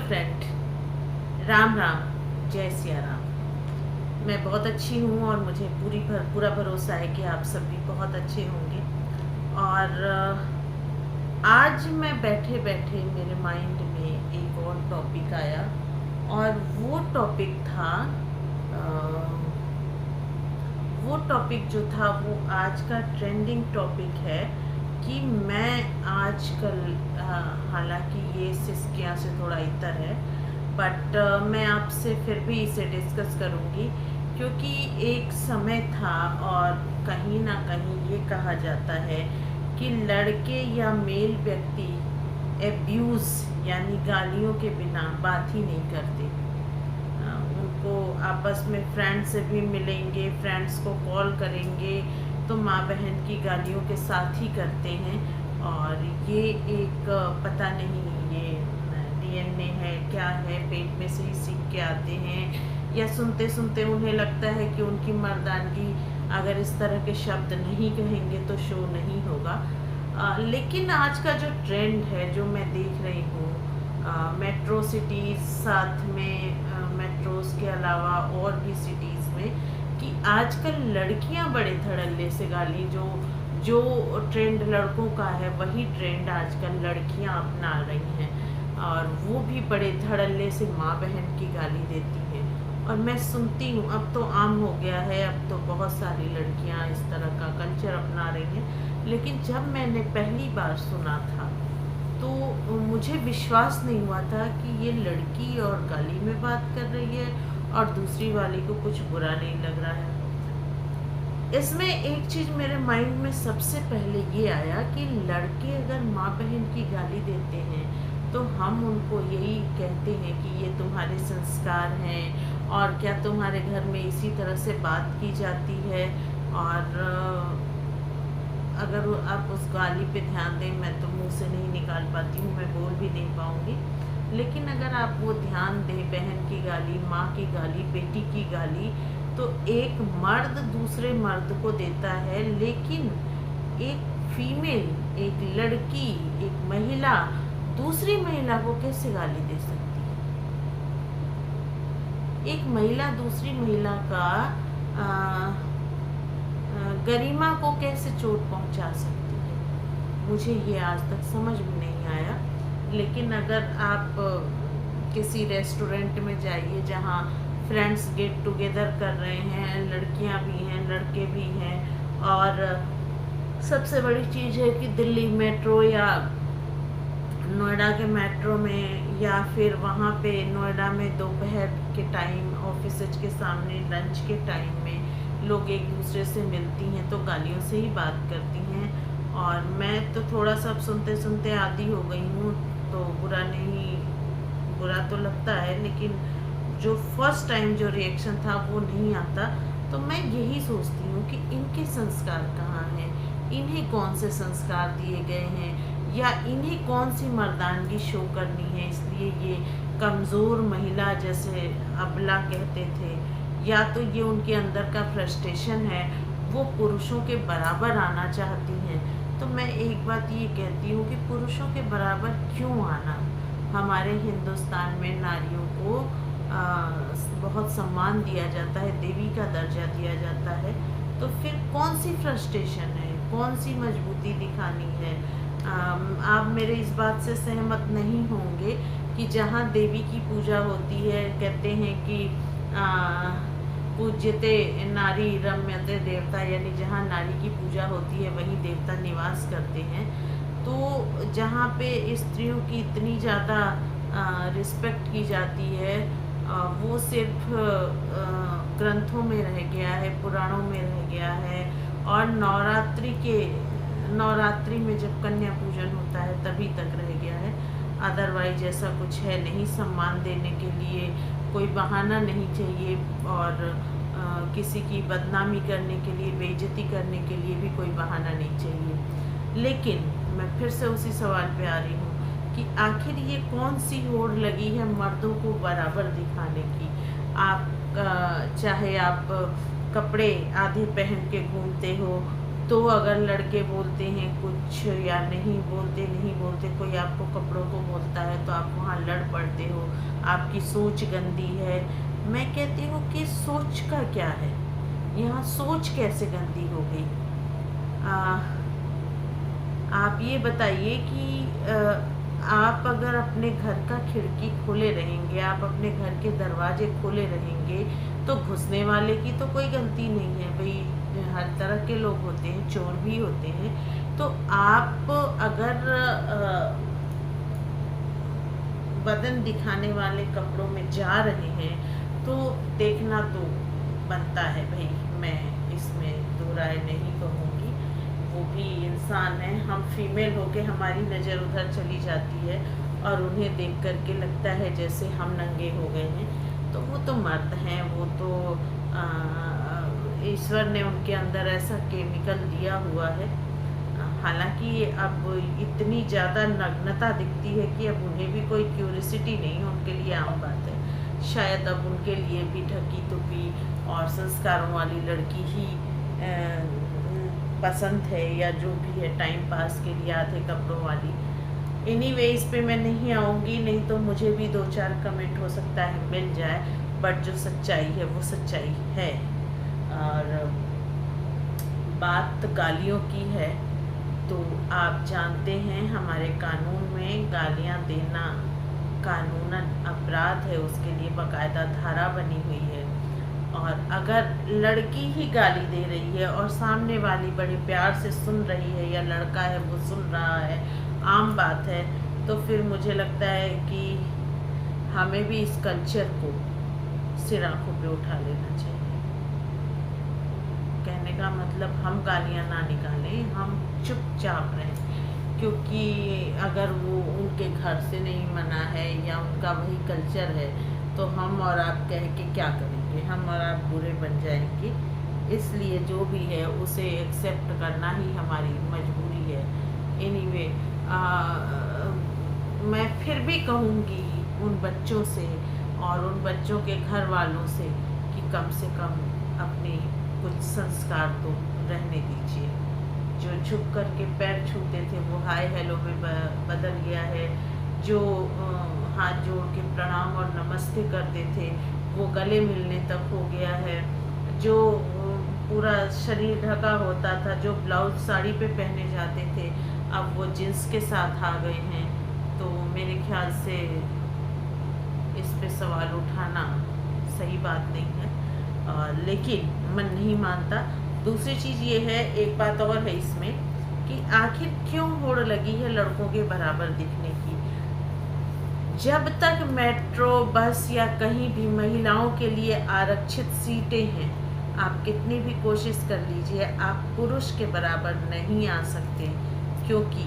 Friend, Ram Ram, जय सिया राम। मैं बहुत अच्छी हूँ और मुझे पूरा भरोसा है कि आप सब भी बहुत अच्छे होंगे। और आज मैं बैठे बैठे मेरे माइंड में एक और टॉपिक आया और वो टॉपिक जो था वो आज का ट्रेंडिंग टॉपिक है कि मैं आजकल, हालांकि ये सिस्कियाँ से थोड़ा इतर है, बट मैं आपसे फिर भी इसे डिस्कस करूँगी क्योंकि एक समय था और कहीं ना कहीं ये कहा जाता है कि लड़के या मेल व्यक्ति एब्यूज़ यानी गालियों के बिना बात ही नहीं करते। उनको आपस में फ्रेंड से भी मिलेंगे, फ्रेंड्स को कॉल करेंगे तो माँ बहन की गालियों के साथ ही करते हैं। और ये एक पता नहीं ये डीएनए है क्या है, पेट में से ही सीख के आते हैं या सुनते सुनते उन्हें लगता है कि उनकी मर्दानगी अगर इस तरह के शब्द नहीं कहेंगे तो शो नहीं होगा। लेकिन आज का जो ट्रेंड है जो मैं देख रही हूँ, मेट्रो सिटीज़ साथ में मेट्रोज़ के अलावा और भी सिटीज़ में, कि आजकल लड़कियां बड़े धड़ल्ले से गाली, जो ट्रेंड लड़कों का है वही ट्रेंड आजकल लड़कियां अपना रही हैं और वो भी बड़े धड़ल्ले से माँ बहन की गाली देती हैं। और मैं सुनती हूँ, अब तो आम हो गया है, अब तो बहुत सारी लड़कियां इस तरह का कल्चर अपना रही हैं। लेकिन जब मैंने पहली बार सुना था तो मुझे विश्वास नहीं हुआ था कि ये लड़की और गाली में बात कर रही है और दूसरी वाली को कुछ बुरा नहीं लग रहा है। इसमें एक चीज़ मेरे माइंड में सबसे पहले ये आया कि लड़के अगर माँ बहन की गाली देते हैं तो हम उनको यही कहते हैं कि ये तुम्हारे संस्कार हैं और क्या तुम्हारे घर में इसी तरह से बात की जाती है। और अगर आप उस गाली पे ध्यान दें, मैं तो मुंह से नहीं निकाल पाती हूँ, मैं बोल भी नहीं पाऊँगी, लेकिन अगर आप वो ध्यान दें, बहन की गाली, माँ की गाली, बेटी की गाली, तो एक मर्द दूसरे मर्द को देता है, लेकिन एक फीमेल, एक लड़की, एक महिला दूसरी महिला को कैसे गाली दे सकती है? एक महिला दूसरी महिला का गरिमा को कैसे चोट पहुंचा सकती है? मुझे ये आज तक समझ में नहीं आया। लेकिन अगर आप किसी रेस्टोरेंट में जाइए जहाँ फ्रेंड्स गेट टुगेदर कर रहे हैं, लड़कियां भी हैं लड़के भी हैं, और सबसे बड़ी चीज़ है कि दिल्ली मेट्रो या नोएडा के मेट्रो में या फिर वहाँ पे नोएडा में दोपहर के टाइम ऑफिस के सामने लंच के टाइम में लोग एक दूसरे से मिलती हैं तो गालियों से ही बात करती हैं। और मैं तो थोड़ा सा सुनते सुनते आदी हो गई हूँ, तो बुरा तो लगता है, लेकिन जो फर्स्ट टाइम जो रिएक्शन था वो नहीं आता। तो मैं यही सोचती हूँ कि इनके संस्कार कहाँ हैं, इन्हें कौन से संस्कार दिए गए हैं, या इन्हें कौन सी मर्दानगी शो करनी है, इसलिए ये कमज़ोर महिला जैसे अबला कहते थे, या तो ये उनके अंदर का फ्रस्ट्रेशन है, वो पुरुषों के बराबर आना चाहती हैं। तो मैं एक बात ये कहती हूँ कि पुरुषों के बराबर क्यों आना? हमारे हिंदुस्तान में नारियों को बहुत सम्मान दिया जाता है, देवी का दर्जा दिया जाता है, तो फिर कौन सी फ्रस्ट्रेशन है, कौन सी मजबूती दिखानी है? आप मेरे इस बात से सहमत नहीं होंगे कि जहाँ देवी की पूजा होती है, कहते हैं कि पूज्यते नारी रम्यते देवता, यानी जहाँ नारी की पूजा होती है वहीं देवता निवास करते हैं। तो जहाँ पे स्त्रियों की इतनी ज़्यादा रिस्पेक्ट की जाती है, वो सिर्फ ग्रंथों में रह गया है, पुराणों में रह गया है, और नवरात्रि में जब कन्या पूजन होता है तभी तक रह गया है। अदरवाइज ऐसा कुछ है नहीं। सम्मान देने के लिए कोई बहाना नहीं चाहिए, और किसी की बदनामी करने के लिए, बेइज्जती करने के लिए भी कोई बहाना नहीं चाहिए। लेकिन मैं फिर से उसी सवाल पे आ रही हूँ कि आखिर ये कौन सी होड़ लगी है मर्दों को बराबर दिखाने की? आप चाहे आप कपड़े आधे पहन के घूमते हो, तो अगर लड़के बोलते हैं कुछ या नहीं बोलते, कोई आपको कपड़ों को बोलता है तो आप वहाँ लड़ पड़ते हो, आपकी सोच गंदी है। मैं कहती हूँ कि सोच का क्या है, यहाँ सोच कैसे गंदी हो गई। आप ये बताइए कि आप अगर अपने घर का खिड़की खोले रहेंगे, आप अपने घर के दरवाजे खोले रहेंगे, तो घुसने वाले की तो कोई गलती नहीं है भाई, हर तरह के लोग होते हैं, चोर भी होते हैं। तो आप अगर बदन दिखाने वाले कपड़ों में जा रहे हैं तो देखना तो बनता है भाई, मैं इसमें दो राय नहीं कहूँगी। वो भी इंसान है, हम फीमेल होके हमारी नज़र उधर चली जाती है और उन्हें देख करके लगता है जैसे हम नंगे हो गए हैं। तो वो तो मर्द हैं, वो तो ईश्वर ने उनके अंदर ऐसा केमिकल दिया हुआ है। हालांकि अब इतनी ज़्यादा नग्नता दिखती है कि अब उन्हें भी कोई क्यूरियोसिटी नहीं है, उनके लिए आम बात है। शायद अब उनके लिए भी ढकी टुपी और संस्कारों वाली लड़की ही पसंद है, या जो भी है टाइम पास के लिए आधे कपड़ों वाली। एनीवे इस पे मैं नहीं आऊँगी, नहीं तो मुझे भी 2-4 कमेंट हो सकता है मिल जाए, बट जो सच्चाई है वो सच्चाई है। और बात गालियों की है तो आप जानते हैं हमारे कानून में गालियां देना कानूनन अपराध है, उसके लिए बाकायदा धारा बनी हुई है। और अगर लड़की ही गाली दे रही है और सामने वाली बड़े प्यार से सुन रही है, या लड़का है वो सुन रहा है, आम बात है, तो फिर मुझे लगता है कि हमें भी इस कल्चर को सिर आंखों पे उठा लेना चाहिए। कहने का मतलब हम गालियाँ ना निकालें, हम चुपचाप रहें, क्योंकि अगर वो उनके घर से नहीं मना है या उनका वही कल्चर है, तो हम और आप कह के क्या करेंगे, हम और आप बुरे बन जाएंगे। इसलिए जो भी है उसे एक्सेप्ट करना ही हमारी मजबूरी है। एनीवे मैं फिर भी कहूँगी उन बच्चों से और उन बच्चों के घर वालों से कि कम से कम अपने कुछ संस्कार तो रहने दीजिए। जो झुक कर के पैर छूते थे वो हाय हेलो में बदल गया है। जो हाथ जोड़ के प्रणाम और नमस्ते करते थे वो गले मिलने तक हो गया है। जो पूरा शरीर ढका होता था, जो ब्लाउज साड़ी पे पहने जाते थे, अब वो जींस के साथ आ गए हैं। तो मेरे ख्याल से इस पे सवाल उठाना सही बात नहीं है, लेकिन मन नहीं मानता। दूसरी चीज़ ये है, एक बात और है इसमें कि आखिर क्यों होड़ लगी है लड़कों के बराबर दिखने की। जब तक मेट्रो बस या कहीं भी महिलाओं के लिए आरक्षित सीटें हैं, आप कितनी भी कोशिश कर लीजिए, आप पुरुष के बराबर नहीं आ सकते, क्योंकि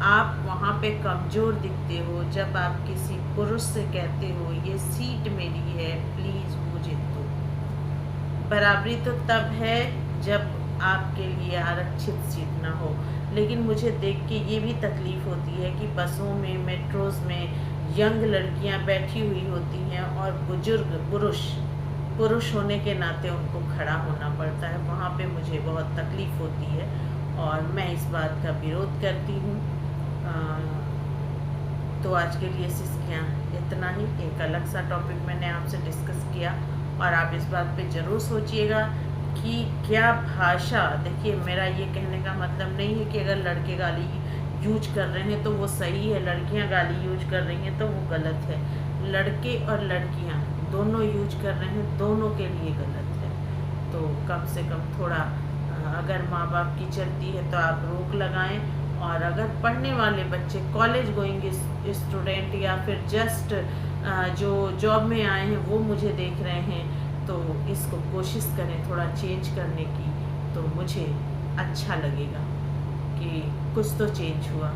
आप वहाँ पे कमज़ोर दिखते हो। जब आप किसी पुरुष से कहते हो ये सीट मेरी है, प्लीज़ मुझे दो। बराबरी तो तब है जब आपके लिए आरक्षित सीट ना हो। लेकिन मुझे देख के ये भी तकलीफ़ होती है कि बसों में, मेट्रोज़ में यंग लड़कियां बैठी हुई होती हैं और बुजुर्ग पुरुष होने के नाते उनको खड़ा होना पड़ता है। वहाँ पे मुझे बहुत तकलीफ़ होती है और मैं इस बात का विरोध करती हूँ। तो आज के लिए सिस्कियाँ इतना ही। एक अलग सा टॉपिक मैंने आपसे डिस्कस किया, और आप इस बात पे ज़रूर सोचिएगा कि क्या भाषा, देखिए मेरा ये कहने का मतलब नहीं है कि अगर लड़के गाली यूज कर रहे हैं तो वो सही है, लड़कियां गाली यूज कर रही हैं तो वो गलत है। लड़के और लड़कियां दोनों यूज कर रहे हैं, दोनों के लिए गलत है। तो कम से कम थोड़ा अगर माँ बाप की चलती है तो आप रोक लगाएं, और अगर पढ़ने वाले बच्चे, कॉलेज गोइंग स्टूडेंट या फिर जस्ट जो जॉब में आए हैं वो मुझे देख रहे हैं, तो इसको कोशिश करें थोड़ा चेंज करने की, तो मुझे अच्छा लगेगा कि कुछ तो चेंज हुआ।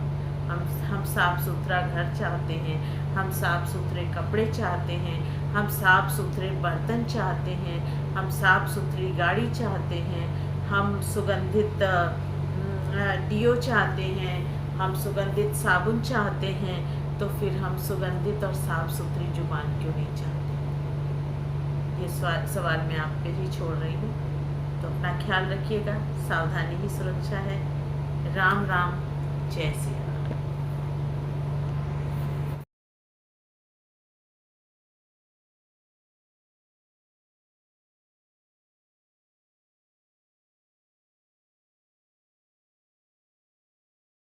हम साफ़ सुथरा घर चाहते हैं, हम साफ़ सुथरे कपड़े चाहते हैं, हम साफ़ सुथरे बर्तन चाहते हैं, हम साफ़ सुथरी गाड़ी चाहते हैं, हम सुगंधित डियो चाहते हैं, हम सुगंधित साबुन चाहते हैं, तो फिर हम सुगंधित और साफ़ सुथरी जुबान क्यों नहीं चाहते? ये सवाल मैं आप पे ही छोड़ रही हूँ। तो अपना ख्याल रखिएगा, सावधानी ही सुरक्षा है। राम राम, जय सिया राम।